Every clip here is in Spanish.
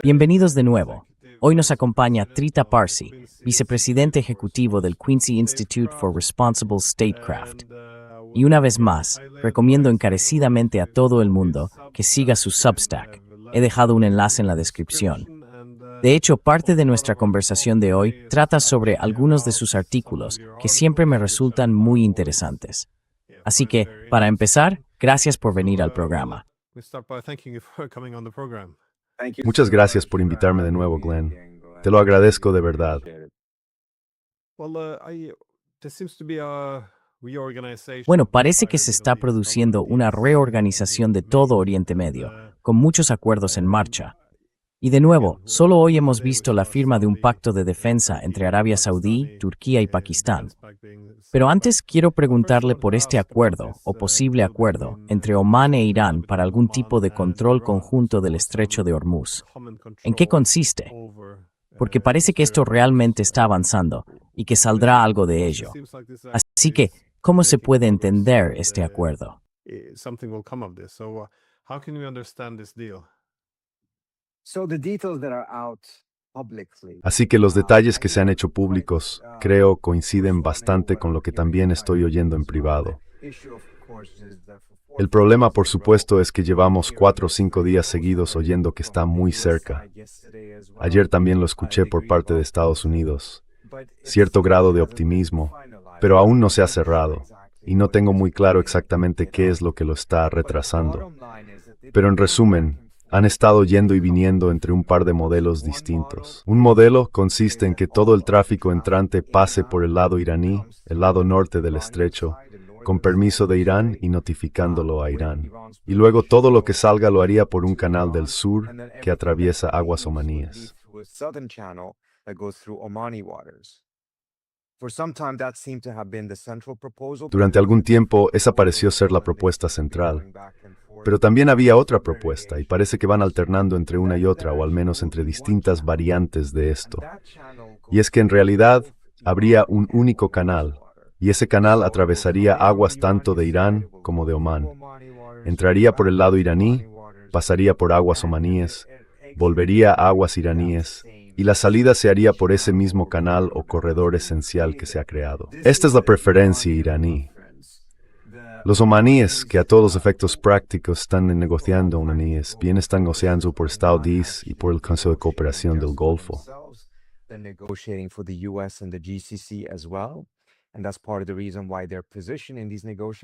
Bienvenidos de nuevo. Hoy nos acompaña Trita Parsi, vicepresidente ejecutivo del Quincy Institute for Responsible Statecraft. Y una vez más, recomiendo encarecidamente a todo el mundo que siga su Substack. He dejado un enlace en la descripción. De hecho, parte de nuestra conversación de hoy trata sobre algunos de sus artículos que siempre me resultan muy interesantes. Así que, para empezar, gracias por venir al programa. Muchas gracias por invitarme de nuevo, Glenn. Te lo agradezco de verdad. Bueno, parece que se está produciendo una reorganización de todo Oriente Medio, con muchos acuerdos en marcha. Y de nuevo, solo hoy hemos visto la firma de un pacto de defensa entre Arabia Saudí, Turquía y Pakistán. Pero antes quiero preguntarle por este acuerdo, o posible acuerdo, entre Omán e Irán para algún tipo de control conjunto del estrecho de Hormuz. ¿En qué consiste? Porque parece que esto realmente está avanzando y que saldrá algo de ello. Así que, ¿cómo se puede entender este acuerdo? Así que los detalles que se han hecho públicos, creo, coinciden bastante con lo que también estoy oyendo en privado. El problema, por supuesto, es que llevamos 4 o 5 días seguidos oyendo que está muy cerca. Ayer también lo escuché por parte de Estados Unidos. Cierto grado de optimismo, pero aún no se ha cerrado, y no tengo muy claro exactamente qué es lo que lo está retrasando. Pero en resumen, han estado yendo y viniendo entre un par de modelos distintos. Un modelo consiste en que todo el tráfico entrante pase por el lado iraní, el lado norte del estrecho, con permiso de Irán y notificándolo a Irán. Y luego todo lo que salga lo haría por un canal del sur que atraviesa aguas omaníes. Durante algún tiempo, esa pareció ser la propuesta central. Pero también había otra propuesta, y parece que van alternando entre una y otra, o al menos entre distintas variantes de esto. Y es que en realidad habría un único canal, y ese canal atravesaría aguas tanto de Irán como de Omán. Entraría por el lado iraní, pasaría por aguas omaníes, volvería a aguas iraníes, y la salida se haría por ese mismo canal o corredor esencial que se ha creado. Esta es la preferencia iraní. Los omaníes, que a todos los efectos prácticos están negociando omaníes, bien están negociando por Saudíes y por el Consejo de Cooperación del Golfo.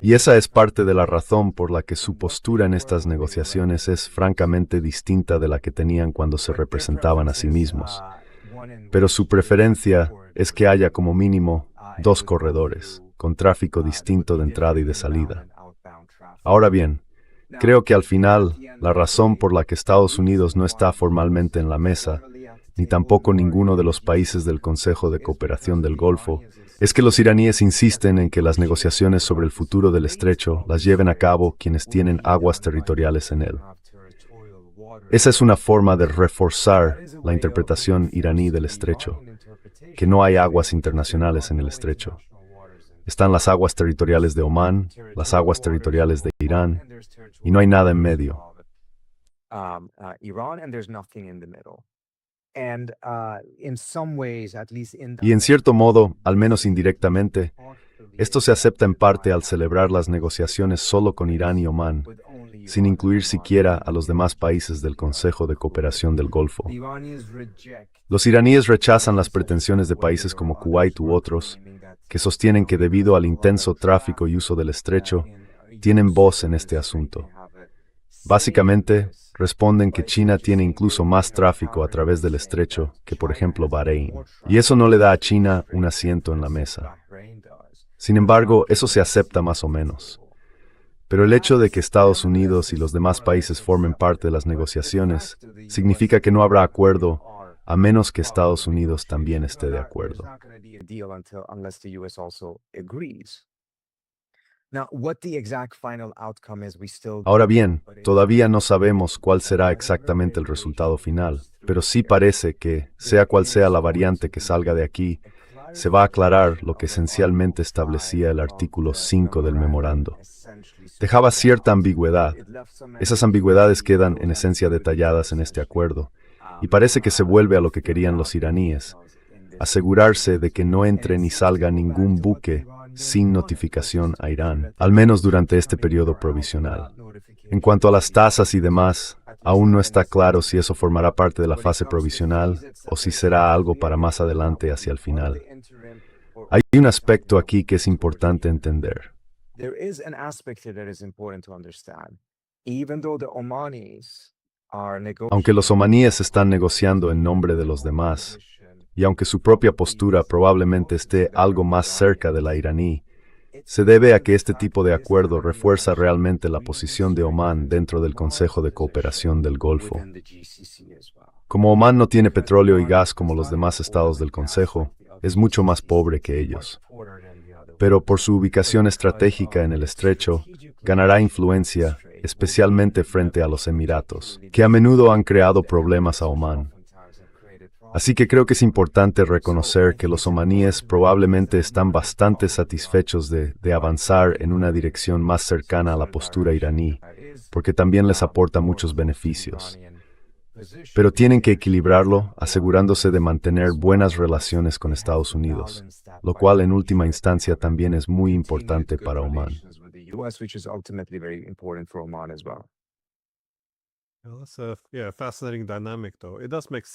Y esa es parte de la razón por la que su postura en estas negociaciones es francamente distinta de la que tenían cuando se representaban a sí mismos. Pero su preferencia es que haya como mínimo 2 corredores, con tráfico distinto de entrada y de salida. Ahora bien, creo que al final, la razón por la que Estados Unidos no está formalmente en la mesa, ni tampoco ninguno de los países del Consejo de Cooperación del Golfo, es que los iraníes insisten en que las negociaciones sobre el futuro del estrecho las lleven a cabo quienes tienen aguas territoriales en él. Esa es una forma de reforzar la interpretación iraní del estrecho, que no hay aguas internacionales en el estrecho. Están las aguas territoriales de Omán, las aguas territoriales de Irán, y no hay nada en medio. Y en cierto modo, al menos indirectamente, esto se acepta en parte al celebrar las negociaciones solo con Irán y Omán, sin incluir siquiera a los demás países del Consejo de Cooperación del Golfo. Los iraníes rechazan las pretensiones de países como Kuwait u otros, que sostienen que debido al intenso tráfico y uso del estrecho, tienen voz en este asunto. Básicamente, responden que China tiene incluso más tráfico a través del estrecho que, por ejemplo, Bahrein, y eso no le da a China un asiento en la mesa. Sin embargo, eso se acepta más o menos. Pero el hecho de que Estados Unidos y los demás países formen parte de las negociaciones significa que no habrá acuerdo a menos que Estados Unidos también esté de acuerdo. Ahora bien, todavía no sabemos cuál será exactamente el resultado final, pero sí parece que, sea cual sea la variante que salga de aquí, se va a aclarar lo que esencialmente establecía el artículo 5 del memorando. Dejaba cierta ambigüedad. Esas ambigüedades quedan en esencia detalladas en este acuerdo, y parece que se vuelve a lo que querían los iraníes: asegurarse de que no entre ni salga ningún buque sin notificación a Irán, al menos durante este periodo provisional. En cuanto a las tasas y demás, aún no está claro si eso formará parte de la fase provisional o si será algo para más adelante hacia el final. Hay un aspecto aquí que es importante entender. Aunque los omaníes están negociando en nombre de los demás, y aunque su propia postura probablemente esté algo más cerca de la iraní, se debe a que este tipo de acuerdo refuerza realmente la posición de Omán dentro del Consejo de Cooperación del Golfo. Como Omán no tiene petróleo y gas como los demás estados del Consejo, es mucho más pobre que ellos. Pero por su ubicación estratégica en el estrecho, ganará influencia, especialmente frente a los Emiratos, que a menudo han creado problemas a Omán. Así que creo que es importante reconocer que los omaníes probablemente están bastante satisfechos de avanzar en una dirección más cercana a la postura iraní, porque también les aporta muchos beneficios. Pero tienen que equilibrarlo, asegurándose de mantener buenas relaciones con Estados Unidos, lo cual en última instancia también es muy importante para Omán.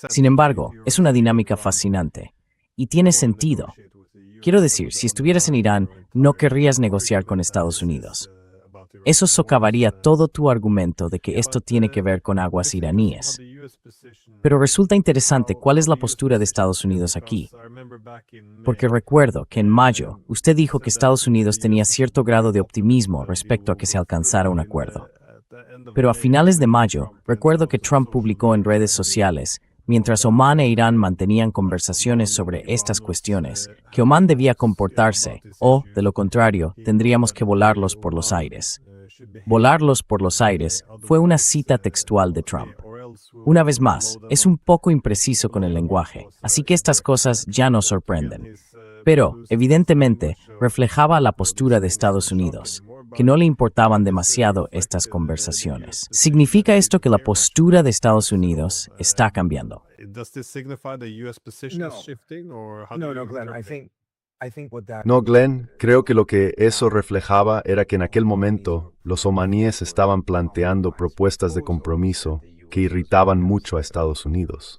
Sin embargo, es una dinámica fascinante. Y tiene sentido. Quiero decir, si estuvieras en Irán, no querrías negociar con Estados Unidos. Eso socavaría todo tu argumento de que esto tiene que ver con aguas iraníes. Pero resulta interesante cuál es la postura de Estados Unidos aquí. Porque recuerdo que en mayo, usted dijo que Estados Unidos tenía cierto grado de optimismo respecto a que se alcanzara un acuerdo. Pero a finales de mayo, recuerdo que Trump publicó en redes sociales, mientras Omán e Irán mantenían conversaciones sobre estas cuestiones, que Omán debía comportarse, o, de lo contrario, tendríamos que volarlos por los aires. Volarlos por los aires fue una cita textual de Trump. Una vez más, es un poco impreciso con el lenguaje, así que estas cosas ya nos sorprenden. Pero, evidentemente, reflejaba la postura de Estados Unidos, que no le importaban demasiado estas conversaciones. ¿Significa esto que la postura de Estados Unidos está cambiando? No, Glenn, creo que lo que eso reflejaba era que en aquel momento los omaníes estaban planteando propuestas de compromiso que irritaban mucho a Estados Unidos.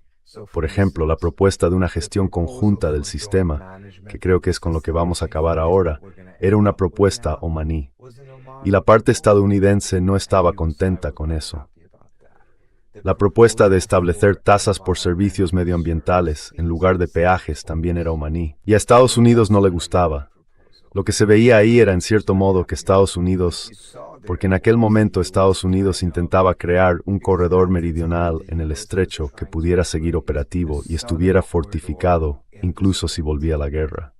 Por ejemplo, la propuesta de una gestión conjunta del sistema, que creo que es con lo que vamos a acabar ahora, era una propuesta omaní. Y la parte estadounidense no estaba contenta con eso. La propuesta de establecer tasas por servicios medioambientales en lugar de peajes también era omaní. Y a Estados Unidos no le gustaba. Lo que se veía ahí era en cierto modo que Estados Unidos, porque en aquel momento Estados Unidos intentaba crear un corredor meridional en el estrecho que pudiera seguir operativo y estuviera fortificado, incluso si volvía la guerra.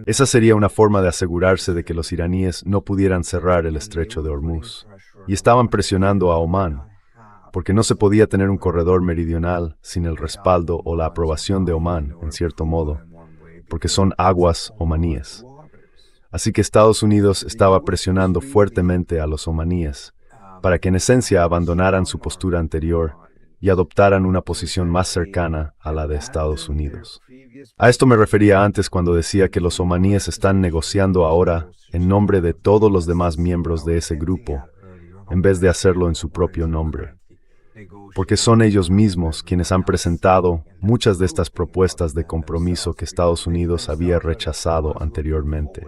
Esa sería una forma de asegurarse de que los iraníes no pudieran cerrar el estrecho de Hormuz. Y estaban presionando a Omán, porque no se podía tener un corredor meridional sin el respaldo o la aprobación de Omán, en cierto modo, porque son aguas omaníes. Así que Estados Unidos estaba presionando fuertemente a los omaníes para que en esencia abandonaran su postura anterior y adoptaran una posición más cercana a la de Estados Unidos. A esto me refería antes cuando decía que los omaníes están negociando ahora en nombre de todos los demás miembros de ese grupo, en vez de hacerlo en su propio nombre. Porque son ellos mismos quienes han presentado muchas de estas propuestas de compromiso que Estados Unidos había rechazado anteriormente.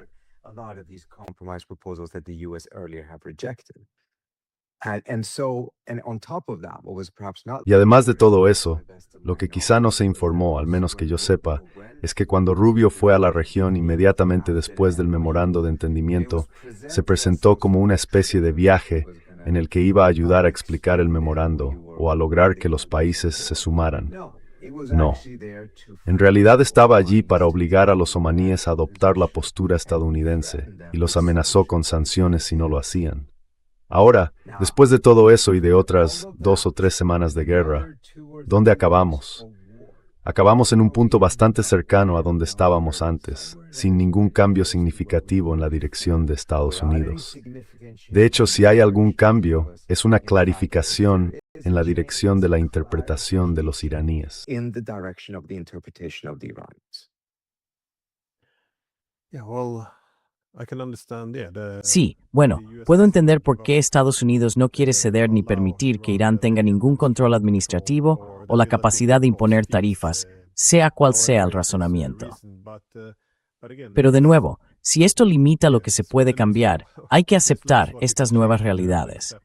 Y además de todo eso, lo que quizá no se informó, al menos que yo sepa, es que cuando Rubio fue a la región inmediatamente después del memorando de entendimiento, se presentó como una especie de viaje en el que iba a ayudar a explicar el memorando o a lograr que los países se sumaran. No. En realidad estaba allí para obligar a los omaníes a adoptar la postura estadounidense y los amenazó con sanciones si no lo hacían. Ahora, después de todo eso y de otras 2 o 3 semanas de guerra, ¿dónde acabamos? Acabamos en un punto bastante cercano a donde estábamos antes, sin ningún cambio significativo en la dirección de Estados Unidos. De hecho, si hay algún cambio, es una clarificación en la dirección de la interpretación de los iraníes. Sí, bueno, puedo entender por qué Estados Unidos no quiere ceder ni permitir que Irán tenga ningún control administrativo o la capacidad de imponer tarifas, sea cual sea el razonamiento. Pero de nuevo, si esto limita lo que se puede cambiar, hay que aceptar estas nuevas realidades.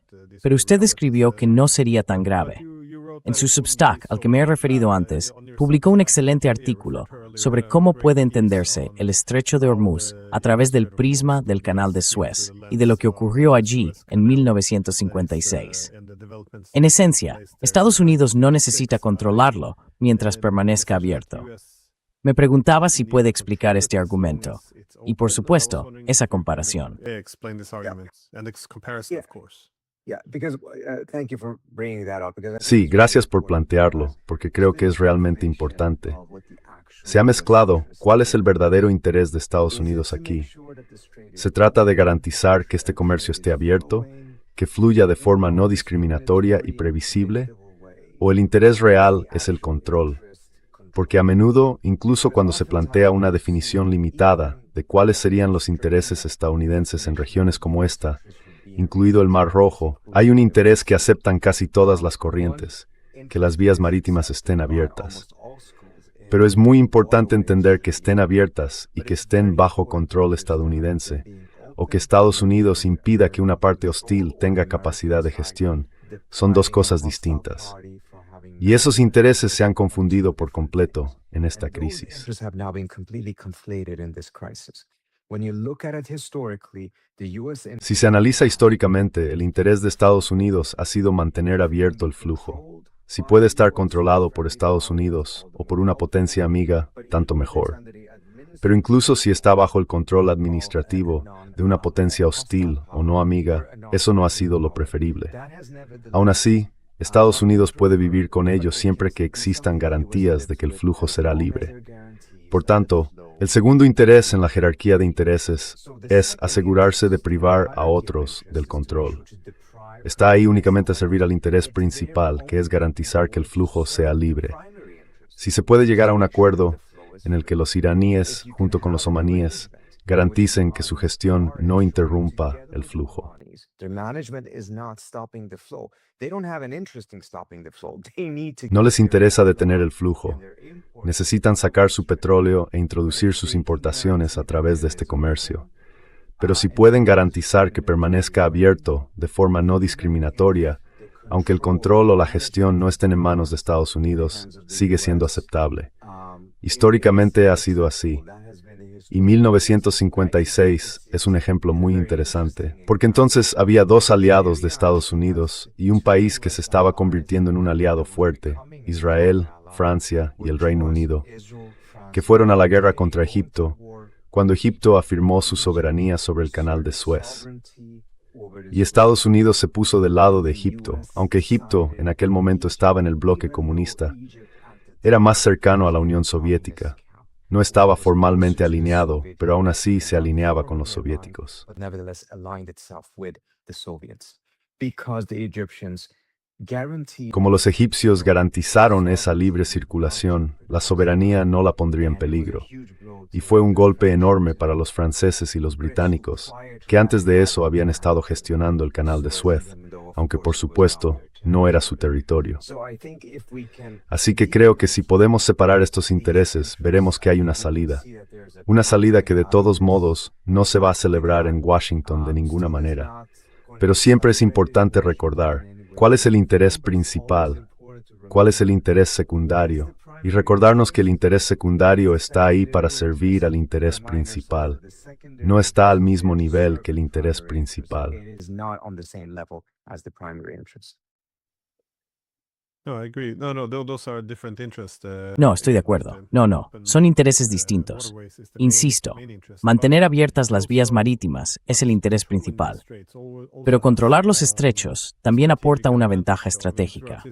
Pero usted escribió que no sería tan grave. En su Substack, al que me he referido antes, publicó un excelente artículo sobre cómo puede entenderse el Estrecho de Hormuz a través del prisma del Canal de Suez y de lo que ocurrió allí en 1956. En esencia, Estados Unidos no necesita controlarlo mientras permanezca abierto. Me preguntaba si puede explicar este argumento y, por supuesto, esa comparación. Sí, gracias por plantearlo, porque creo que es realmente importante. Se ha mezclado cuál es el verdadero interés de Estados Unidos aquí. Se trata de garantizar que este comercio esté abierto, que fluya de forma no discriminatoria y previsible, o el interés real es el control. Porque a menudo, incluso cuando se plantea una definición limitada de cuáles serían los intereses estadounidenses en regiones como esta, incluido el Mar Rojo, hay un interés que aceptan casi todas las corrientes, que las vías marítimas estén abiertas. Pero es muy importante entender que estén abiertas y que estén bajo control estadounidense, o que Estados Unidos impida que una parte hostil tenga capacidad de gestión. Son dos cosas distintas. Y esos intereses se han confundido por completo en esta crisis. Si se analiza históricamente, el interés de Estados Unidos ha sido mantener abierto el flujo. Si puede estar controlado por Estados Unidos o por una potencia amiga, tanto mejor. Pero incluso si está bajo el control administrativo de una potencia hostil o no amiga, eso no ha sido lo preferible. Aún así, Estados Unidos puede vivir con ello siempre que existan garantías de que el flujo será libre. Por tanto, el segundo interés en la jerarquía de intereses es asegurarse de privar a otros del control. Está ahí únicamente a servir al interés principal, que es garantizar que el flujo sea libre. Si se puede llegar a un acuerdo en el que los iraníes, junto con los omaníes, garanticen que su gestión no interrumpa el flujo. No les interesa detener el flujo. Necesitan sacar su petróleo e introducir sus importaciones a través de este comercio. Pero si pueden garantizar que permanezca abierto de forma no discriminatoria, aunque el control o la gestión no estén en manos de Estados Unidos, sigue siendo aceptable. Históricamente ha sido así. Y 1956 es un ejemplo muy interesante, porque entonces había dos aliados de Estados Unidos y un país que se estaba convirtiendo en un aliado fuerte, Israel, Francia y el Reino Unido, que fueron a la guerra contra Egipto, cuando Egipto afirmó su soberanía sobre el Canal de Suez. Y Estados Unidos se puso del lado de Egipto, aunque Egipto en aquel momento estaba en el bloque comunista. Era más cercano a la Unión Soviética. No estaba formalmente alineado, pero aún así se alineaba con los soviéticos. Como los egipcios garantizaron esa libre circulación, la soberanía no la pondría en peligro. Y fue un golpe enorme para los franceses y los británicos, que antes de eso habían estado gestionando el Canal de Suez, aunque por supuesto no era su territorio. Así que creo que si podemos separar estos intereses, veremos que hay una salida. Una salida que de todos modos no se va a celebrar en Washington de ninguna manera. Pero siempre es importante recordar cuál es el interés principal, cuál es el interés secundario, y recordarnos que el interés secundario está ahí para servir al interés principal. No está al mismo nivel que el interés principal. No, estoy de acuerdo. No, son intereses distintos. Insisto, mantener abiertas las vías marítimas es el interés principal, pero controlar los estrechos también aporta una ventaja estratégica.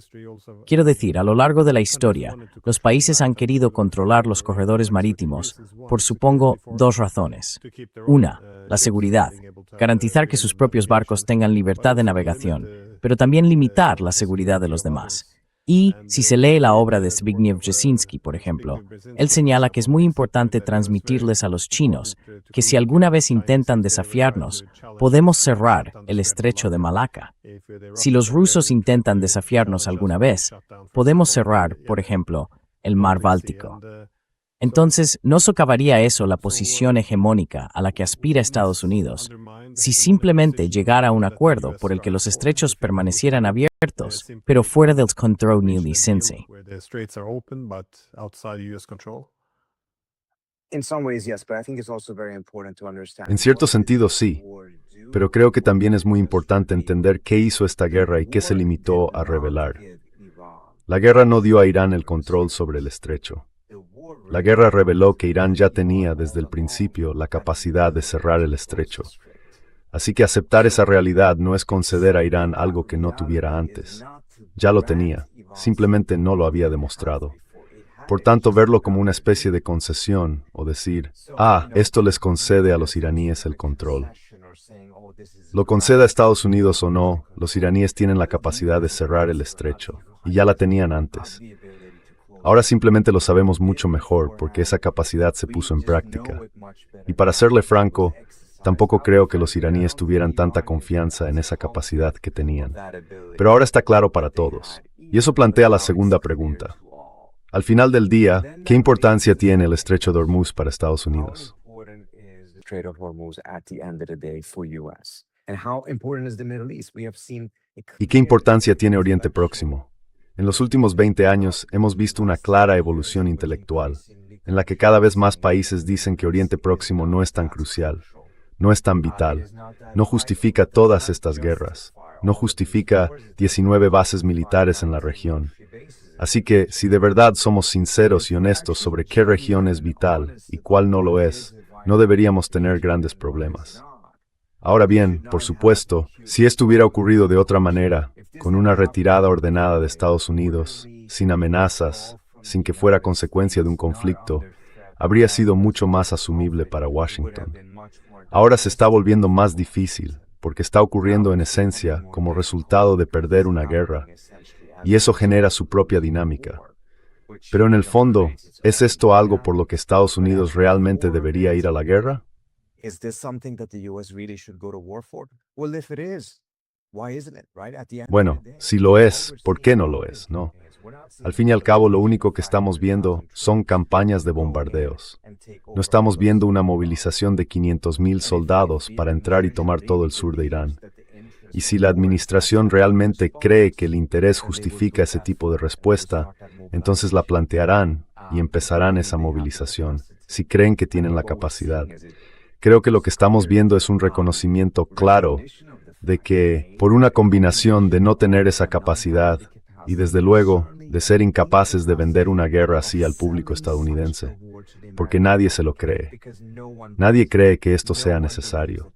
Quiero decir, a lo largo de la historia, los países han querido controlar los corredores marítimos por, supongo, dos razones. Una, la seguridad, garantizar que sus propios barcos tengan libertad de navegación, pero también limitar la seguridad de los demás. Y, si se lee la obra de Zbigniew Brzezinski, por ejemplo, él señala que es muy importante transmitirles a los chinos que si alguna vez intentan desafiarnos, podemos cerrar el estrecho de Malaca. Si los rusos intentan desafiarnos alguna vez, podemos cerrar, por ejemplo, el mar Báltico. Entonces, ¿no socavaría eso la posición hegemónica a la que aspira Estados Unidos si simplemente llegara a un acuerdo por el que los estrechos permanecieran abiertos, pero fuera del control nilicense? En cierto sentido, sí, pero creo que también es muy importante entender qué hizo esta guerra y qué se limitó a revelar. La guerra no dio a Irán el control sobre el estrecho. La guerra reveló que Irán ya tenía desde el principio la capacidad de cerrar el estrecho. Así que aceptar esa realidad no es conceder a Irán algo que no tuviera antes. Ya lo tenía, simplemente no lo había demostrado. Por tanto, verlo como una especie de concesión o decir, esto les concede a los iraníes el control. Lo conceda a Estados Unidos o no, los iraníes tienen la capacidad de cerrar el estrecho, y ya la tenían antes. Ahora simplemente lo sabemos mucho mejor porque esa capacidad se puso en práctica. Y para serle franco, tampoco creo que los iraníes tuvieran tanta confianza en esa capacidad que tenían. Pero ahora está claro para todos. Y eso plantea la segunda pregunta. Al final del día, ¿qué importancia tiene el estrecho de Hormuz para Estados Unidos? ¿Y qué importancia tiene Oriente Próximo? En los últimos 20 años hemos visto una clara evolución intelectual, en la que cada vez más países dicen que Oriente Próximo no es tan crucial, no es tan vital, no justifica todas estas guerras, no justifica 19 bases militares en la región. Así que, si de verdad somos sinceros y honestos sobre qué región es vital y cuál no lo es, no deberíamos tener grandes problemas. Ahora bien, por supuesto, si esto hubiera ocurrido de otra manera, con una retirada ordenada de Estados Unidos, sin amenazas, sin que fuera consecuencia de un conflicto, habría sido mucho más asumible para Washington. Ahora se está volviendo más difícil, porque está ocurriendo en esencia como resultado de perder una guerra, y eso genera su propia dinámica. Pero en el fondo, ¿es esto algo por lo que Estados Unidos realmente debería ir a la guerra? Bueno, si lo es, ¿por qué no lo es? No. Al fin y al cabo, lo único que estamos viendo son campañas de bombardeos. No estamos viendo una movilización de 500,000 soldados para entrar y tomar todo el sur de Irán. Y si la administración realmente cree que el interés justifica ese tipo de respuesta, entonces la plantearán y empezarán esa movilización, si creen que tienen la capacidad. Creo que lo que estamos viendo es un reconocimiento claro de que, por una combinación de no tener esa capacidad y, desde luego, de ser incapaces de vender una guerra así al público estadounidense, porque nadie se lo cree. Nadie cree que esto sea necesario.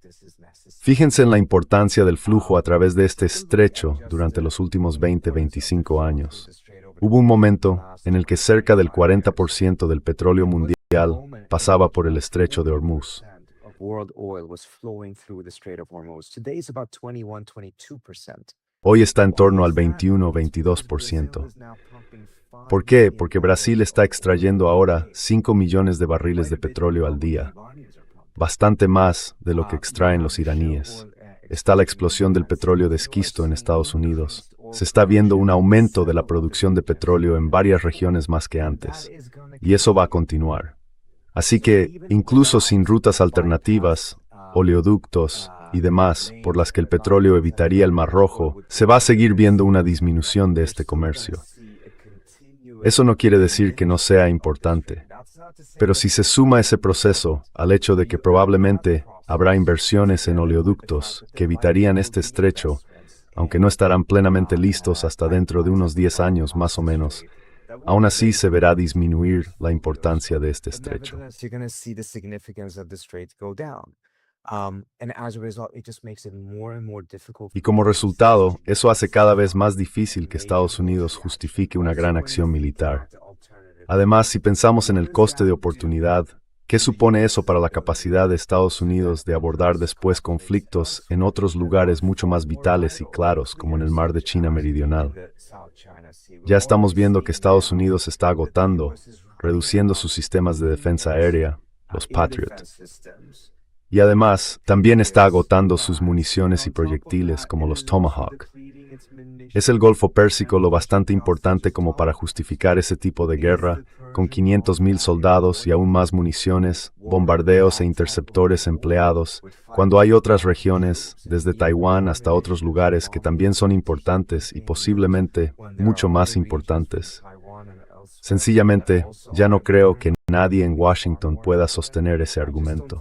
Fíjense en la importancia del flujo a través de este estrecho durante los últimos 20-25 años. Hubo un momento en el que cerca del 40% del petróleo mundial pasaba por el estrecho de Hormuz. Hoy está en torno al 21-22%. ¿Por qué? Porque Brasil está extrayendo ahora 5 millones de barriles de petróleo al día, bastante más de lo que extraen los iraníes. Está la explosión del petróleo de esquisto en Estados Unidos. Se está viendo un aumento de la producción de petróleo en varias regiones más que antes, y eso va a continuar. Así que, incluso sin rutas alternativas, oleoductos y demás por las que el petróleo evitaría el Mar Rojo, se va a seguir viendo una disminución de este comercio. Eso no quiere decir que no sea importante, pero si se suma ese proceso al hecho de que probablemente habrá inversiones en oleoductos que evitarían este estrecho, aunque no estarán plenamente listos hasta dentro de unos 10 años más o menos. Aún así se verá disminuir la importancia de este estrecho. Y como resultado, eso hace cada vez más difícil que Estados Unidos justifique una gran acción militar. Además, si pensamos en el coste de oportunidad, ¿qué supone eso para la capacidad de Estados Unidos de abordar después conflictos en otros lugares mucho más vitales y claros, como en el mar de China Meridional? Ya estamos viendo que Estados Unidos está agotando, reduciendo sus sistemas de defensa aérea, los Patriot. Y además, también está agotando sus municiones y proyectiles, como los Tomahawk. ¿Es el Golfo Pérsico lo bastante importante como para justificar ese tipo de guerra, con 500,000 soldados y aún más municiones, bombardeos e interceptores empleados, cuando hay otras regiones, desde Taiwán hasta otros lugares que también son importantes y posiblemente mucho más importantes? Sencillamente, ya no creo que nadie en Washington pueda sostener ese argumento.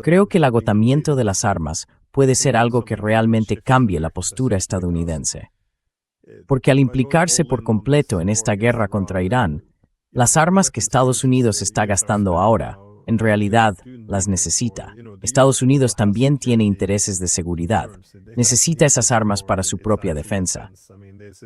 Creo que el agotamiento de las armas puede ser algo que realmente cambie la postura estadounidense. Porque al implicarse por completo en esta guerra contra Irán, las armas que Estados Unidos está gastando ahora, en realidad, las necesita. Estados Unidos también tiene intereses de seguridad. Necesita esas armas para su propia defensa.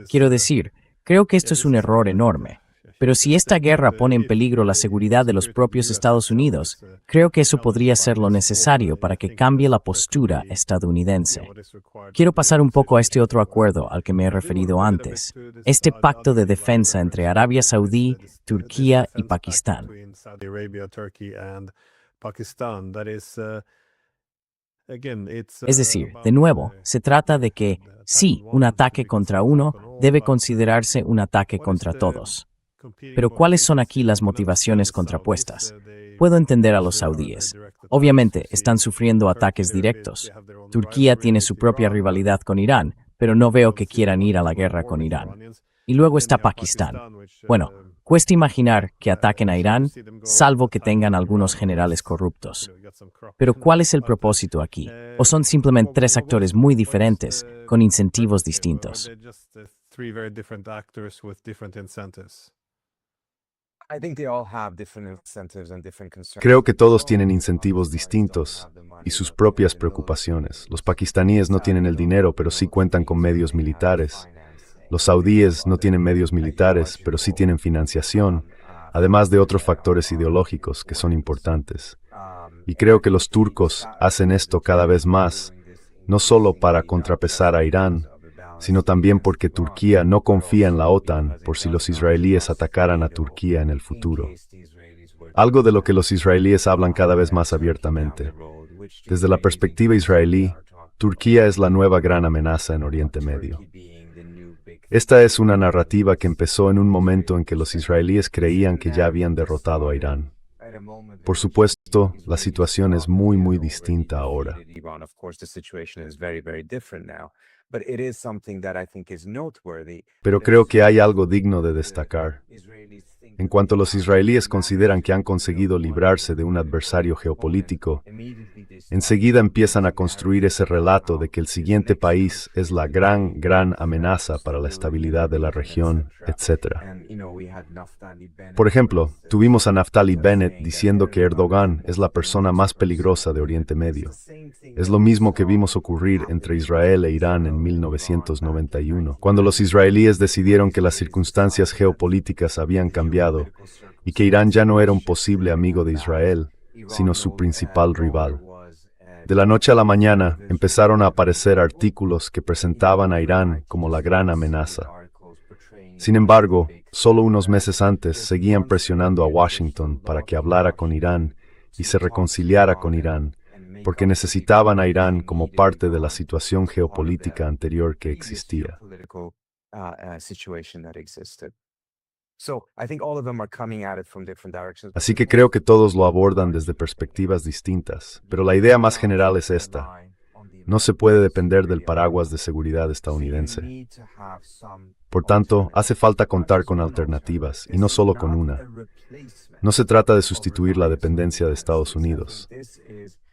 Quiero decir, creo que esto es un error enorme. Pero si esta guerra pone en peligro la seguridad de los propios Estados Unidos, creo que eso podría ser lo necesario para que cambie la postura estadounidense. Quiero pasar un poco a este otro acuerdo al que me he referido antes, este pacto de defensa entre Arabia Saudí, Turquía y Pakistán. Es decir, de nuevo, se trata de que, sí, un ataque contra uno debe considerarse un ataque contra todos. Pero ¿cuáles son aquí las motivaciones contrapuestas? Puedo entender a los saudíes. Obviamente, están sufriendo ataques directos. Turquía tiene su propia rivalidad con Irán, pero no veo que quieran ir a la guerra con Irán. Y luego está Pakistán. Bueno, cuesta imaginar que ataquen a Irán, salvo que tengan algunos generales corruptos. Pero ¿cuál es el propósito aquí? ¿O son simplemente tres actores muy diferentes, con incentivos distintos? Creo que todos tienen incentivos distintos y sus propias preocupaciones. Los pakistaníes no tienen el dinero, pero sí cuentan con medios militares. Los saudíes no tienen medios militares, pero sí tienen financiación, además de otros factores ideológicos que son importantes. Y creo que los turcos hacen esto cada vez más, no solo para contrapesar a Irán, sino también porque Turquía no confía en la OTAN por si los israelíes atacaran a Turquía en el futuro. Algo de lo que los israelíes hablan cada vez más abiertamente. Desde la perspectiva israelí, Turquía es la nueva gran amenaza en Oriente Medio. Esta es una narrativa que empezó en un momento en que los israelíes creían que ya habían derrotado a Irán. Por supuesto, la situación es muy distinta ahora. Pero creo que hay algo digno de destacar. En cuanto los israelíes consideran que han conseguido librarse de un adversario geopolítico, enseguida empiezan a construir ese relato de que el siguiente país es la gran amenaza para la estabilidad de la región, etc. Por ejemplo, tuvimos a Naftali Bennett diciendo que Erdogan es la persona más peligrosa de Oriente Medio. Es lo mismo que vimos ocurrir entre Israel e Irán en 1991, cuando los israelíes decidieron que las circunstancias geopolíticas habían cambiado y que Irán ya no era un posible amigo de Israel, sino su principal rival. De la noche a la mañana empezaron a aparecer artículos que presentaban a Irán como la gran amenaza. Sin embargo, solo unos meses antes seguían presionando a Washington para que hablara con Irán y se reconciliara con Irán, porque necesitaban a Irán como parte de la situación geopolítica anterior que existía. Así que creo que todos lo abordan desde perspectivas distintas, pero la idea más general es esta. No se puede depender del paraguas de seguridad estadounidense. Por tanto, hace falta contar con alternativas, y no solo con una. No se trata de sustituir la dependencia de Estados Unidos.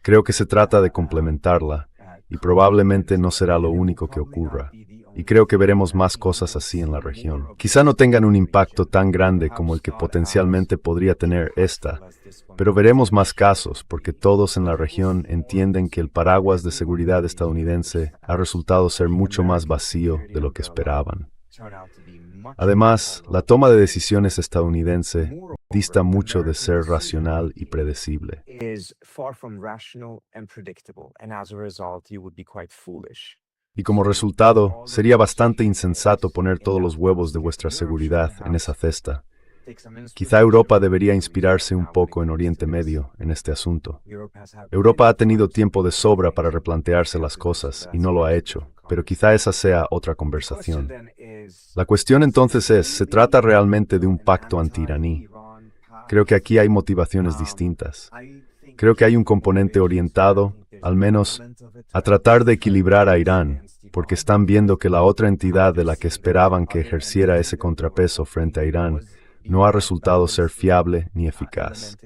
Creo que se trata de complementarla, y probablemente no será lo único que ocurra. Y creo que veremos más cosas así en la región. Quizá no tengan un impacto tan grande como el que potencialmente podría tener esta, pero veremos más casos porque todos en la región entienden que el paraguas de seguridad estadounidense ha resultado ser mucho más vacío de lo que esperaban. Además, la toma de decisiones estadounidense dista mucho de ser racional y predecible. Y como resultado, sería bastante insensato poner todos los huevos de vuestra seguridad en esa cesta. Quizá Europa debería inspirarse un poco en Oriente Medio en este asunto. Europa ha tenido tiempo de sobra para replantearse las cosas y no lo ha hecho, pero quizá esa sea otra conversación. La cuestión entonces es, ¿se trata realmente de un pacto anti-iraní? Creo que aquí hay motivaciones distintas. Creo que hay un componente orientado, al menos, a tratar de equilibrar a Irán, porque están viendo que la otra entidad de la que esperaban que ejerciera ese contrapeso frente a Irán no ha resultado ser fiable ni eficaz.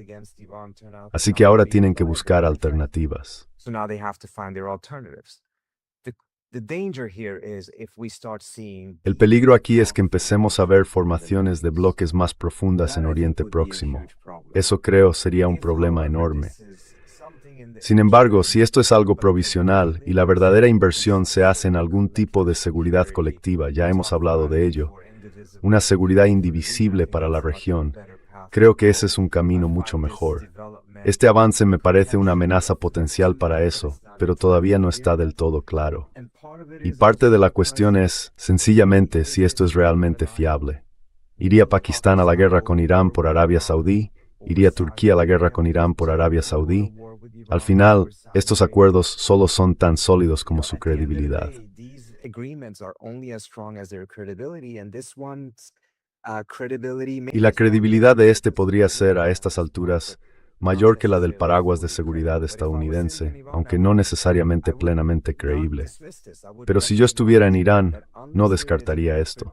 Así que ahora tienen que buscar alternativas. El peligro aquí es que empecemos a ver formaciones de bloques más profundas en Oriente Próximo. Eso creo sería un problema enorme. Sin embargo, si esto es algo provisional y la verdadera inversión se hace en algún tipo de seguridad colectiva, ya hemos hablado de ello, una seguridad indivisible para la región, creo que ese es un camino mucho mejor. Este avance me parece una amenaza potencial para eso, pero todavía no está del todo claro. Y parte de la cuestión es, sencillamente, si esto es realmente fiable. ¿Iría Pakistán a la guerra con Irán por Arabia Saudí? ¿Iría Turquía a la guerra con Irán por Arabia Saudí? Al final, estos acuerdos solo son tan sólidos como su credibilidad. Y la credibilidad de este podría ser, a estas alturas, mayor que la del paraguas de seguridad estadounidense, aunque no necesariamente plenamente creíble. Pero si yo estuviera en Irán, no descartaría esto.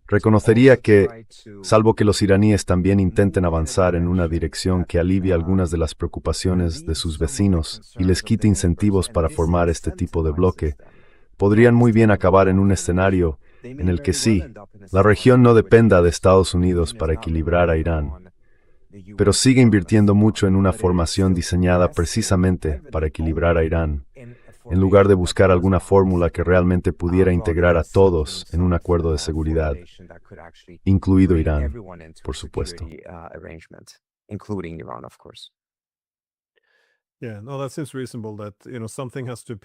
Reconocería que, salvo que los iraníes también intenten avanzar en una dirección que alivie algunas de las preocupaciones de sus vecinos y les quite incentivos para formar este tipo de bloque, podrían muy bien acabar en un escenario en el que sí, la región no dependa de Estados Unidos para equilibrar a Irán, pero sigue invirtiendo mucho en una formación diseñada precisamente para equilibrar a Irán, en lugar de buscar alguna fórmula que realmente pudiera integrar a todos en un acuerdo de seguridad, incluido Irán, por supuesto.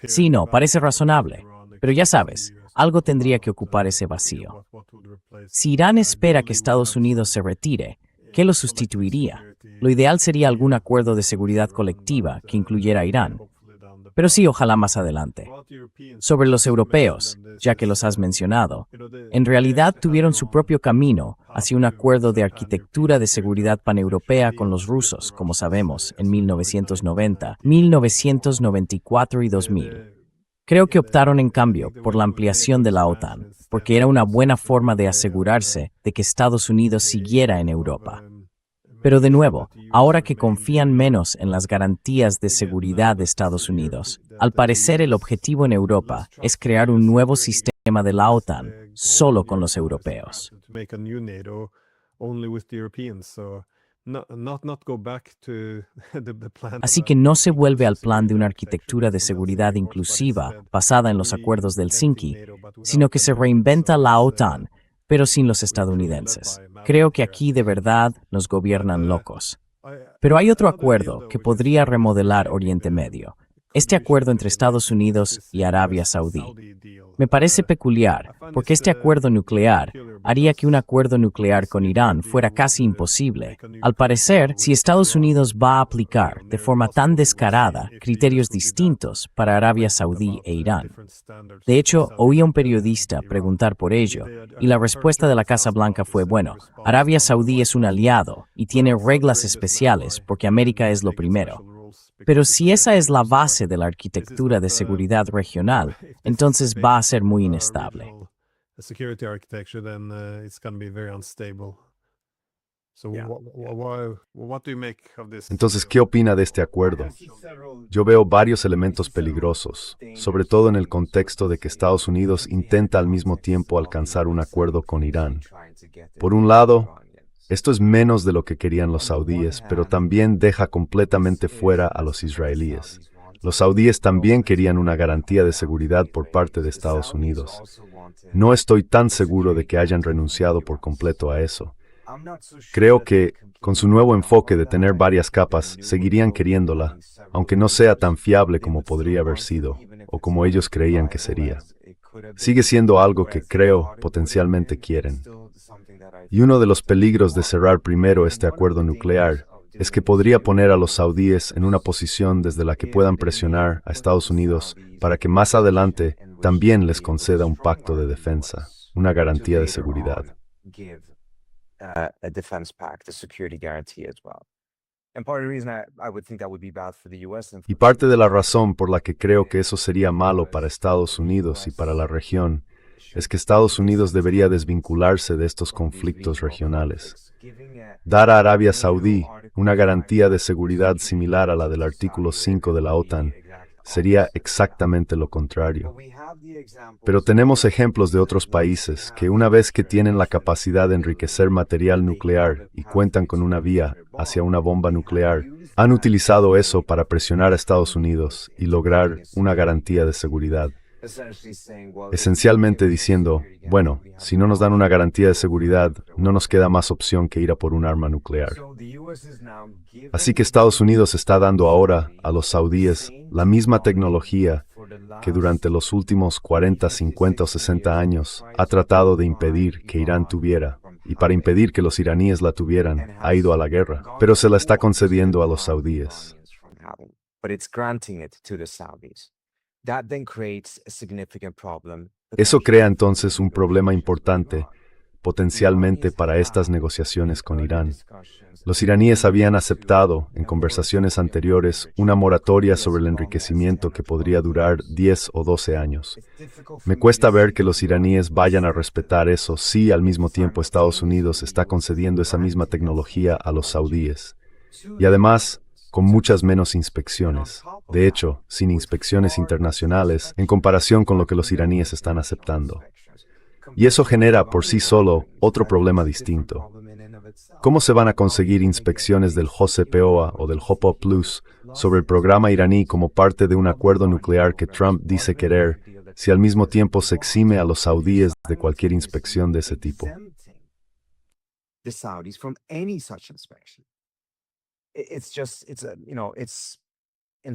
Sí, no, parece razonable, pero ya sabes, algo tendría que ocupar ese vacío. Si Irán espera que Estados Unidos se retire, ¿qué lo sustituiría? Lo ideal sería algún acuerdo de seguridad colectiva que incluyera a Irán. Pero sí, ojalá más adelante. Sobre los europeos, ya que los has mencionado, en realidad tuvieron su propio camino hacia un acuerdo de arquitectura de seguridad paneuropea con los rusos, como sabemos, en 1990, 1994 y 2000. Creo que optaron en cambio por la ampliación de la OTAN, porque era una buena forma de asegurarse de que Estados Unidos siguiera en Europa. Pero de nuevo, ahora que confían menos en las garantías de seguridad de Estados Unidos, al parecer el objetivo en Europa es crear un nuevo sistema de la OTAN solo con los europeos. Así que no se vuelve al plan de una arquitectura de seguridad inclusiva basada en los acuerdos de Helsinki, sino que se reinventa la OTAN, pero sin los estadounidenses. Creo que aquí de verdad nos gobiernan locos. Pero hay otro acuerdo que podría remodelar Oriente Medio. Este acuerdo entre Estados Unidos y Arabia Saudí. Me parece peculiar, porque este acuerdo nuclear haría que un acuerdo nuclear con Irán fuera casi imposible. Al parecer, si Estados Unidos va a aplicar de forma tan descarada criterios distintos para Arabia Saudí e Irán. De hecho, oí a un periodista preguntar por ello, y la respuesta de la Casa Blanca fue, bueno, Arabia Saudí es un aliado y tiene reglas especiales porque América es lo primero. Pero si esa es la base de la arquitectura de seguridad regional, entonces va a ser muy inestable. security architecture, then it's going to be very unstable. So what do you make of this? Entonces, ¿qué opina de este acuerdo? Yo veo varios elementos peligrosos, sobre todo en el contexto de que Estados Unidos intenta al mismo tiempo alcanzar un acuerdo con Irán. Por un lado, esto es menos de lo que querían los saudíes, pero también deja completamente fuera a los israelíes. Los saudíes también querían una garantía de seguridad por parte de Estados Unidos. No estoy tan seguro de que hayan renunciado por completo a eso. Creo que, con su nuevo enfoque de tener varias capas, seguirían queriéndola, aunque no sea tan fiable como podría haber sido, o como ellos creían que sería. Sigue siendo algo que creo potencialmente quieren. Y uno de los peligros de cerrar primero este acuerdo nuclear es que podría poner a los saudíes en una posición desde la que puedan presionar a Estados Unidos para que más adelante también les conceda un pacto de defensa, una garantía de seguridad. A defense pact, a security guarantee as well. And part of the reason I would think that would be bad for the US. Y parte de la razón por la que creo que eso sería malo para Estados Unidos y para la región es que Estados Unidos debería desvincularse de estos conflictos regionales. Dar a Arabia Saudí una garantía de seguridad similar a la del artículo 5 de la OTAN sería exactamente lo contrario. Pero tenemos ejemplos de otros países que una vez que tienen la capacidad de enriquecer material nuclear y cuentan con una vía hacia una bomba nuclear, han utilizado eso para presionar a Estados Unidos y lograr una garantía de seguridad. Esencialmente diciendo, bueno, si no nos dan una garantía de seguridad, no nos queda más opción que ir a por un arma nuclear. Así que Estados Unidos está dando ahora a los saudíes la misma tecnología que durante los últimos 40, 50 o 60 años ha tratado de impedir que Irán tuviera, y para impedir que los iraníes la tuvieran, ha ido a la guerra, pero se la está concediendo a los saudíes. Eso crea entonces un problema importante, potencialmente para estas negociaciones con Irán. Los iraníes habían aceptado, en conversaciones anteriores, una moratoria sobre el enriquecimiento que podría durar 10 o 12 años. Me cuesta ver que los iraníes vayan a respetar eso si al mismo tiempo Estados Unidos está concediendo esa misma tecnología a los saudíes. Y además, con muchas menos inspecciones. De hecho, sin inspecciones internacionales en comparación con lo que los iraníes están aceptando. Y eso genera por sí solo otro problema distinto. ¿Cómo se van a conseguir inspecciones del JCPOA o del JPO Plus sobre el programa iraní como parte de un acuerdo nuclear que Trump dice querer, si al mismo tiempo se exime a los saudíes de cualquier inspección de ese tipo?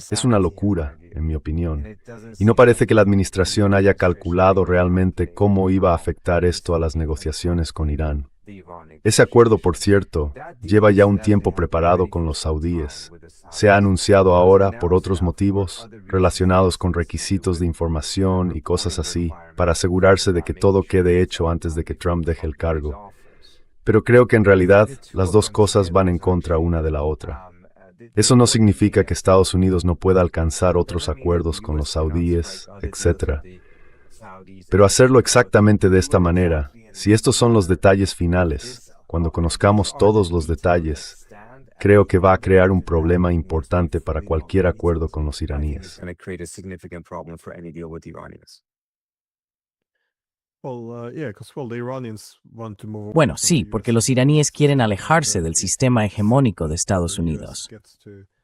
Es una locura, en mi opinión, y no parece que la administración haya calculado realmente cómo iba a afectar esto a las negociaciones con Irán. Ese acuerdo, por cierto, lleva ya un tiempo preparado con los saudíes. Se ha anunciado ahora por otros motivos, relacionados con requisitos de información y cosas así, para asegurarse de que todo quede hecho antes de que Trump deje el cargo. Pero creo que en realidad las dos cosas van en contra una de la otra. Eso no significa que Estados Unidos no pueda alcanzar otros acuerdos con los saudíes, etc. Pero hacerlo exactamente de esta manera, si estos son los detalles finales, cuando conozcamos todos los detalles, creo que va a crear un problema importante para cualquier acuerdo con los iraníes. Bueno, sí, porque los iraníes quieren alejarse del sistema hegemónico de Estados Unidos.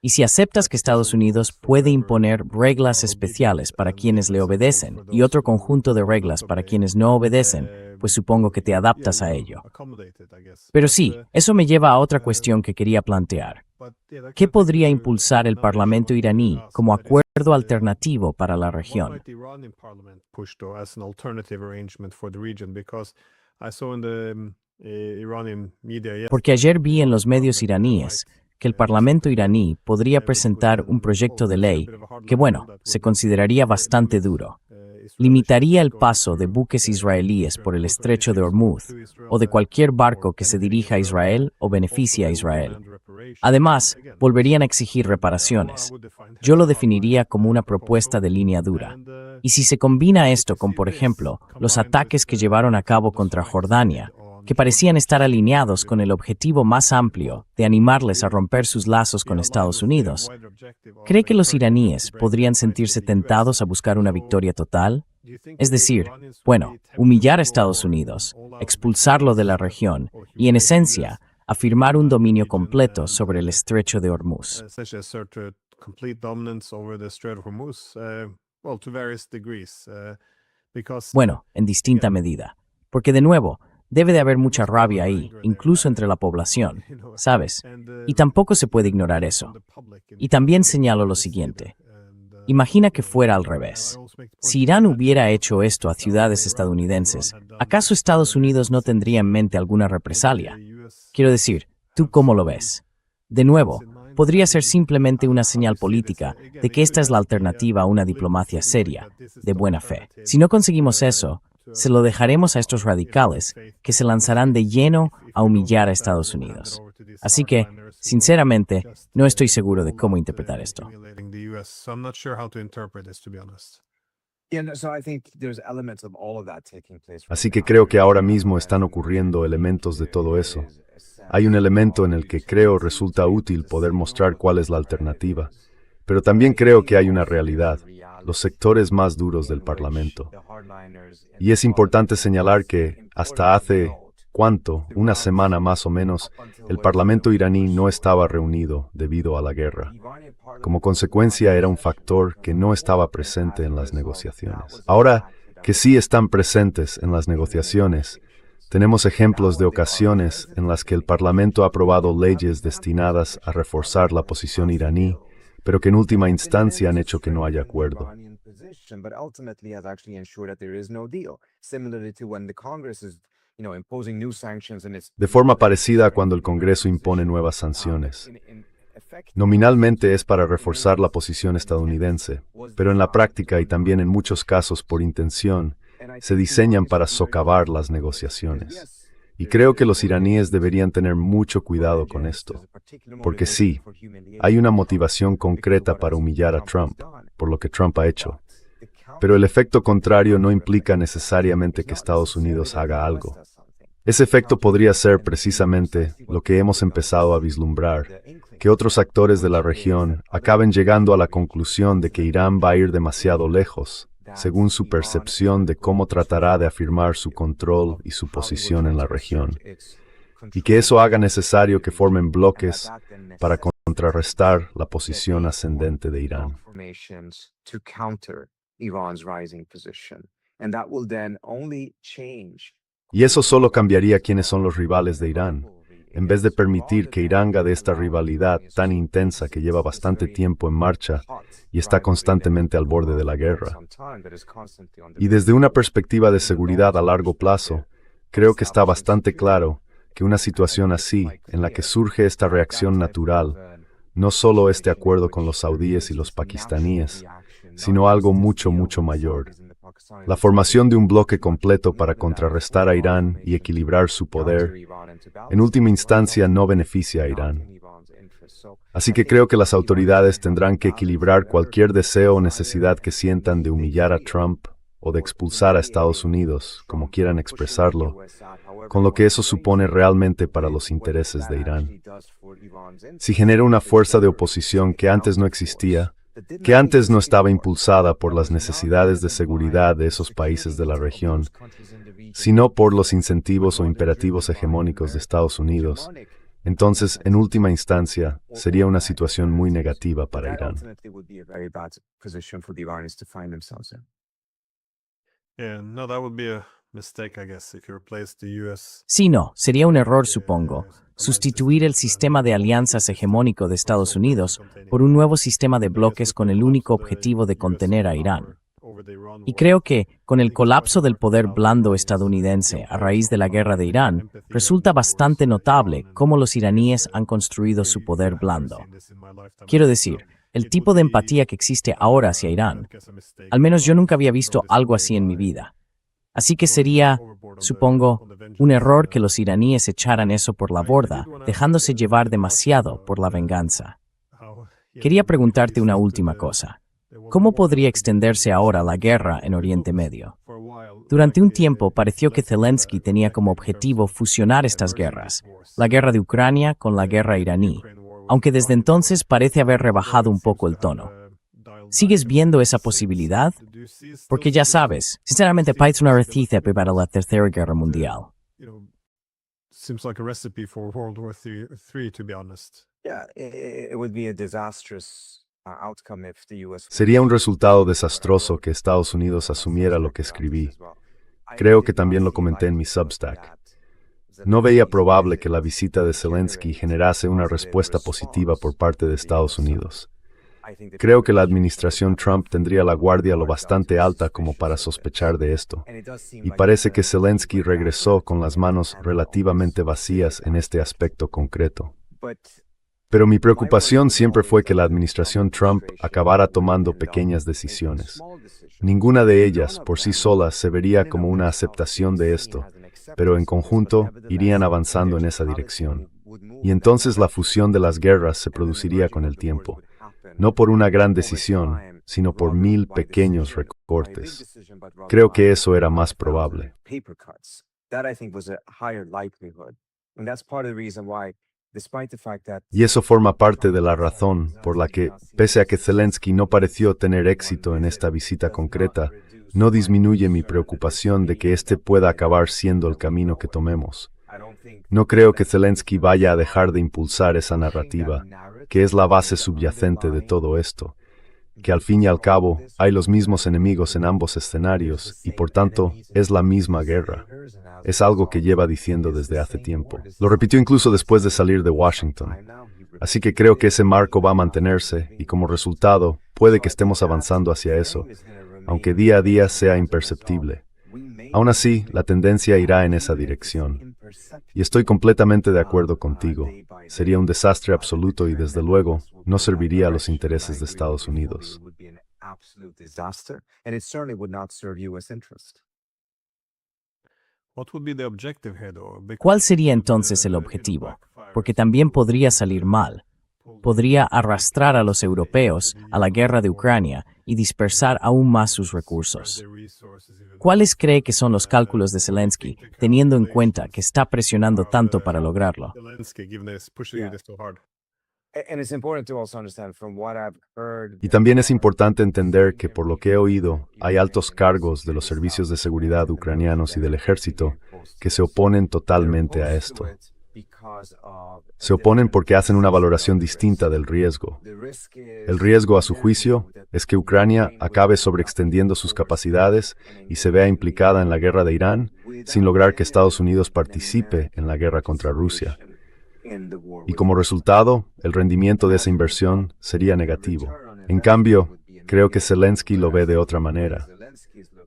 Y si aceptas que Estados Unidos puede imponer reglas especiales para quienes le obedecen y otro conjunto de reglas para quienes no obedecen, pues supongo que te adaptas a ello. Pero sí, eso me lleva a otra cuestión que quería plantear. ¿Qué podría impulsar el Parlamento iraní como acuerdo alternativo para la región? Porque ayer vi en los medios iraníes que el Parlamento iraní podría presentar un proyecto de ley que, bueno, se consideraría bastante duro. Limitaría el paso de buques israelíes por el estrecho de Hormuz o de cualquier barco que se dirija a Israel o beneficie a Israel. Además, volverían a exigir reparaciones. Yo lo definiría como una propuesta de línea dura. Y si se combina esto con, por ejemplo, los ataques que llevaron a cabo contra Jordania, que parecían estar alineados con el objetivo más amplio de animarles a romper sus lazos con Estados Unidos, ¿cree que los iraníes podrían sentirse tentados a buscar una victoria total? Es decir, bueno, humillar a Estados Unidos, expulsarlo de la región y, en esencia, afirmar un dominio completo sobre el estrecho de Hormuz. Bueno, en distinta medida, porque de nuevo, debe de haber mucha rabia ahí, incluso entre la población, ¿sabes? Y tampoco se puede ignorar eso. Y también señalo lo siguiente. Imagina que fuera al revés. Si Irán hubiera hecho esto a ciudades estadounidenses, ¿acaso Estados Unidos no tendría en mente alguna represalia? Quiero decir, ¿tú cómo lo ves? De nuevo, podría ser simplemente una señal política de que esta es la alternativa a una diplomacia seria, de buena fe. Si no conseguimos eso, se lo dejaremos a estos radicales que se lanzarán de lleno a humillar a Estados Unidos. Así que, sinceramente, no estoy seguro de cómo interpretar esto. Así que creo que ahora mismo están ocurriendo elementos de todo eso. Hay un elemento en el que creo resulta útil poder mostrar cuál es la alternativa, pero también creo que hay una realidad, los sectores más duros del Parlamento. Y es importante señalar que, hasta hace, ¿cuánto? Una semana más o menos, el Parlamento iraní no estaba reunido debido a la guerra. Como consecuencia, era un factor que no estaba presente en las negociaciones. Ahora que sí están presentes en las negociaciones, tenemos ejemplos de ocasiones en las que el Parlamento ha aprobado leyes destinadas a reforzar la posición iraní, pero que en última instancia han hecho que no haya acuerdo. De forma parecida a cuando el Congreso impone nuevas sanciones. Nominalmente es para reforzar la posición estadounidense, pero en la práctica y también en muchos casos por intención, se diseñan para socavar las negociaciones. Y creo que los iraníes deberían tener mucho cuidado con esto, porque sí, hay una motivación concreta para humillar a Trump, por lo que Trump ha hecho. Pero el efecto contrario no implica necesariamente que Estados Unidos haga algo. Ese efecto podría ser precisamente lo que hemos empezado a vislumbrar, que otros actores de la región acaben llegando a la conclusión de que Irán va a ir demasiado lejos, según su percepción de cómo tratará de afirmar su control y su posición en la región, y que eso haga necesario que formen bloques para contrarrestar la posición ascendente de Irán. Y eso solo cambiaría quiénes son los rivales de Irán, en vez de permitir que Irán haga de esta rivalidad tan intensa que lleva bastante tiempo en marcha y está constantemente al borde de la guerra. Y desde una perspectiva de seguridad a largo plazo, creo que está bastante claro que una situación así, en la que surge esta reacción natural, no solo este acuerdo con los saudíes y los pakistaníes, sino algo mucho, mucho mayor. La formación de un bloque completo para contrarrestar a Irán y equilibrar su poder, en última instancia, no beneficia a Irán. Así que creo que las autoridades tendrán que equilibrar cualquier deseo o necesidad que sientan de humillar a Trump o de expulsar a Estados Unidos, como quieran expresarlo, con lo que eso supone realmente para los intereses de Irán. Si genera una fuerza de oposición que antes no existía, que antes no estaba impulsada por las necesidades de seguridad de esos países de la región, sino por los incentivos o imperativos hegemónicos de Estados Unidos, entonces, en última instancia, sería una situación muy negativa para Irán. Sí, no, sería un error, supongo, sustituir el sistema de alianzas hegemónico de Estados Unidos por un nuevo sistema de bloques con el único objetivo de contener a Irán. Y creo que, con el colapso del poder blando estadounidense a raíz de la guerra de Irán, resulta bastante notable cómo los iraníes han construido su poder blando. Quiero decir, el tipo de empatía que existe ahora hacia Irán, al menos yo nunca había visto algo así en mi vida. Así que sería, supongo, un error que los iraníes echaran eso por la borda, dejándose llevar demasiado por la venganza. Quería preguntarte una última cosa. ¿Cómo podría extenderse ahora la guerra en Oriente Medio? Durante un tiempo pareció que Zelensky tenía como objetivo fusionar estas guerras, la guerra de Ucrania con la guerra iraní, aunque desde entonces parece haber rebajado un poco el tono. ¿Sigues viendo esa posibilidad? Porque ya sabes, sinceramente parece una receta para la Tercera Guerra Mundial. Seems like a recipe for World War III, to be honest. Yeah, it would be a disastrous outcome if the US Sería un resultado desastroso que Estados Unidos asumiera lo que escribí. Creo que también lo comenté en mi Substack. No veía probable que la visita de Zelensky generase una respuesta positiva por parte de Estados Unidos. Creo que la administración Trump tendría la guardia lo bastante alta como para sospechar de esto. Y parece que Zelensky regresó con las manos relativamente vacías en este aspecto concreto. Pero mi preocupación siempre fue que la administración Trump acabara tomando pequeñas decisiones. Ninguna de ellas, por sí solas, se vería como una aceptación de esto, pero en conjunto irían avanzando en esa dirección. Y entonces la fusión de las guerras se produciría con el tiempo. No por una gran decisión, sino por 1000 pequeños recortes. Creo que eso era más probable. Y eso forma parte de la razón por la que, pese a que Zelensky no pareció tener éxito en esta visita concreta, no disminuye mi preocupación de que este pueda acabar siendo el camino que tomemos. No creo que Zelensky vaya a dejar de impulsar esa narrativa, que es la base subyacente de todo esto, que al fin y al cabo hay los mismos enemigos en ambos escenarios y por tanto es la misma guerra. Es algo que lleva diciendo desde hace tiempo. Lo repitió incluso después de salir de Washington. Así que creo que ese marco va a mantenerse y como resultado puede que estemos avanzando hacia eso, aunque día a día sea imperceptible. Aún así, la tendencia irá en esa dirección. Y estoy completamente de acuerdo contigo. Sería un desastre absoluto y desde luego no serviría a los intereses de Estados Unidos. ¿Cuál sería entonces el objetivo? Porque también podría salir mal. Podría arrastrar a los europeos a la guerra de Ucrania y dispersar aún más sus recursos. ¿Cuáles cree que son los cálculos de Zelensky, teniendo en cuenta que está presionando tanto para lograrlo? Y también es importante entender que, por lo que he oído, hay altos cargos de los servicios de seguridad ucranianos y del ejército que se oponen totalmente a esto. Se oponen porque hacen una valoración distinta del riesgo. El riesgo, a su juicio, es que Ucrania acabe sobreextendiendo sus capacidades y se vea implicada en la guerra de Irán sin lograr que Estados Unidos participe en la guerra contra Rusia. Y como resultado, el rendimiento de esa inversión sería negativo. En cambio, creo que Zelensky lo ve de otra manera.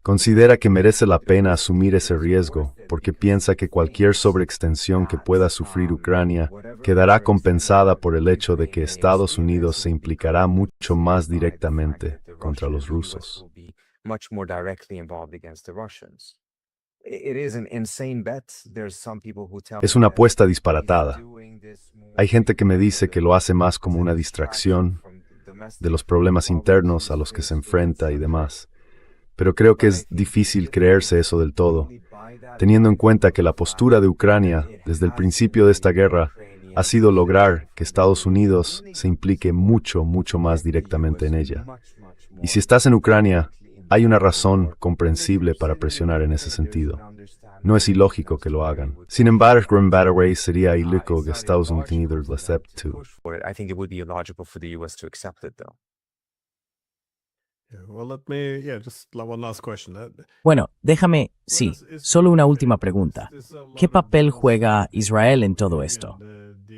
Considera que merece la pena asumir ese riesgo porque piensa que cualquier sobreextensión que pueda sufrir Ucrania quedará compensada por el hecho de que Estados Unidos se implicará mucho más directamente contra los rusos. Es una apuesta disparatada. Hay gente que me dice que lo hace más como una distracción de los problemas internos a los que se enfrenta y demás. Pero creo que es difícil creerse eso del todo, teniendo en cuenta que la postura de Ucrania desde el principio de esta guerra ha sido lograr que Estados Unidos se implique mucho más directamente en ella. Y si estás en Ucrania, hay una razón comprensible para presionar en ese sentido. No es ilógico que lo hagan. Sin embargo, en Battery sería ilógico que Estados Unidos lo acepte. Bueno, déjame, sí, solo una última pregunta. ¿Qué papel juega Israel en todo esto?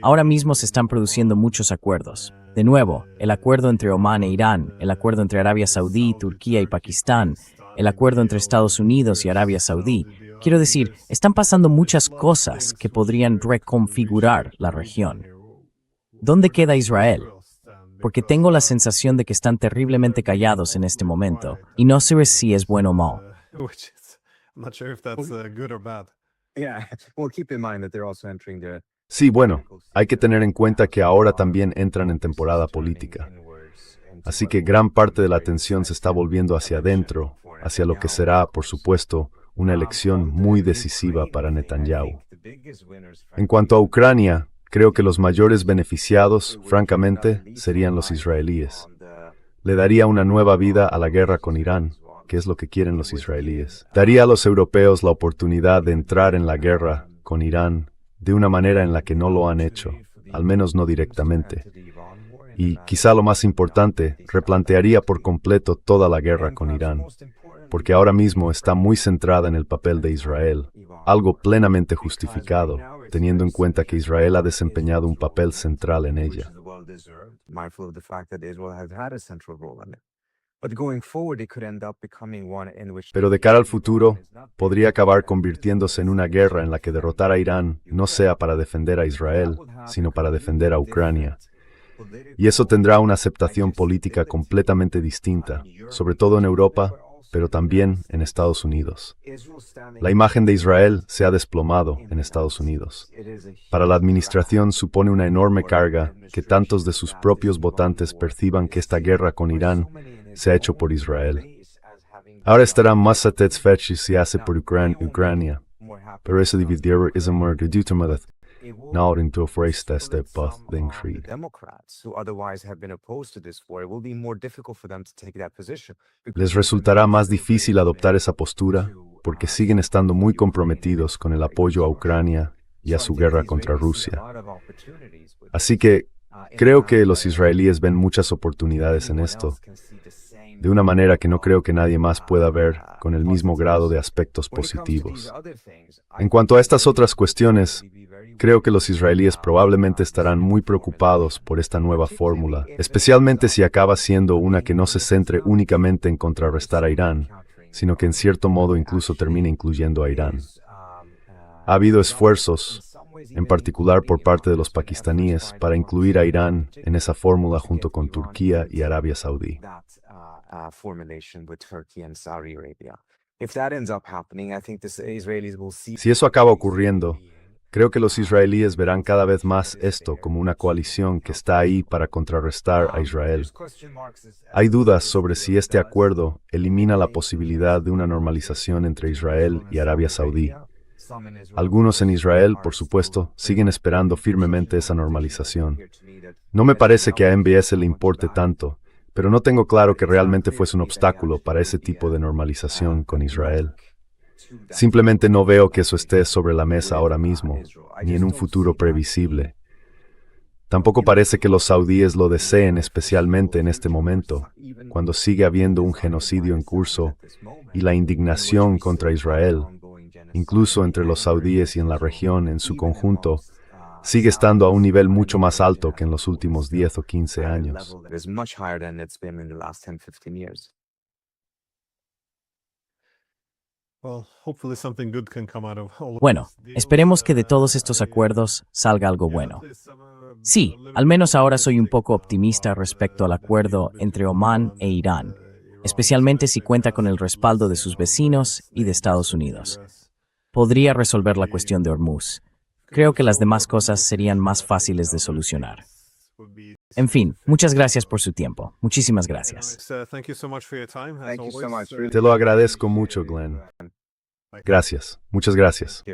Ahora mismo se están produciendo muchos acuerdos. De nuevo, el acuerdo entre Omán e Irán, el acuerdo entre Arabia Saudí, Turquía y Pakistán, el acuerdo entre Estados Unidos y Arabia Saudí. Quiero decir, están pasando muchas cosas que podrían reconfigurar la región. ¿Dónde queda Israel? Porque tengo la sensación de que están terriblemente callados en este momento, y no sé si es bueno o malo. Sí, bueno, hay que tener en cuenta que ahora también entran en temporada política. Así que gran parte de la atención se está volviendo hacia adentro, hacia lo que será, por supuesto, una elección muy decisiva para Netanyahu. En cuanto a Ucrania, creo que los mayores beneficiados, francamente, serían los israelíes. Le daría una nueva vida a la guerra con Irán, que es lo que quieren los israelíes. Daría a los europeos la oportunidad de entrar en la guerra con Irán de una manera en la que no lo han hecho, al menos no directamente. Y, quizá lo más importante, replantearía por completo toda la guerra con Irán, porque ahora mismo está muy centrada en el papel de Israel, algo plenamente justificado, teniendo en cuenta que Israel ha desempeñado un papel central en ella. Pero de cara al futuro, podría acabar convirtiéndose en una guerra en la que derrotar a Irán no sea para defender a Israel, sino para defender a Ucrania. Y eso tendrá una aceptación política completamente distinta, sobre todo en Europa, pero también en Estados Unidos. La imagen de Israel se ha desplomado en Estados Unidos. Para la administración supone una enorme carga que tantos de sus propios votantes perciban que esta guerra con Irán se ha hecho por Israel. Ahora estarán más satisfechos si hace por Ucrania, pero ese dividir es un mercado now into a phrase that step path then creed. Les resultará más difícil adoptar esa postura porque siguen estando muy comprometidos con el apoyo a Ucrania y a su guerra contra Rusia. Así que creo que los israelíes ven muchas oportunidades en esto, de una manera que no creo que nadie más pueda ver con el mismo grado de aspectos positivos. En cuanto a estas otras cuestiones, creo que los israelíes probablemente estarán muy preocupados por esta nueva fórmula, especialmente si acaba siendo una que no se centre únicamente en contrarrestar a Irán, sino que en cierto modo incluso termine incluyendo a Irán. Ha habido esfuerzos, en particular por parte de los pakistaníes, para incluir a Irán en esa fórmula junto con Turquía y Arabia Saudí. Si eso acaba ocurriendo, creo que los israelíes verán cada vez más esto como una coalición que está ahí para contrarrestar a Israel. Hay dudas sobre si este acuerdo elimina la posibilidad de una normalización entre Israel y Arabia Saudí. Algunos en Israel, por supuesto, siguen esperando firmemente esa normalización. No me parece que a MBS le importe tanto, pero no tengo claro que realmente fuese un obstáculo para ese tipo de normalización con Israel. Simplemente no veo que eso esté sobre la mesa ahora mismo, ni en un futuro previsible. Tampoco parece que los saudíes lo deseen especialmente en este momento, cuando sigue habiendo un genocidio en curso y la indignación contra Israel, incluso entre los saudíes y en la región en su conjunto, sigue estando a un nivel mucho más alto que en los últimos 10 o 15 años. Bueno, esperemos que de todos estos acuerdos salga algo bueno. Sí, al menos ahora soy un poco optimista respecto al acuerdo entre Omán e Irán, especialmente si cuenta con el respaldo de sus vecinos y de Estados Unidos. Podría resolver la cuestión de Hormuz. Creo que las demás cosas serían más fáciles de solucionar. En fin, muchas gracias por su tiempo. Muchísimas gracias. Te lo agradezco mucho, Glenn. Gracias. Muchas gracias.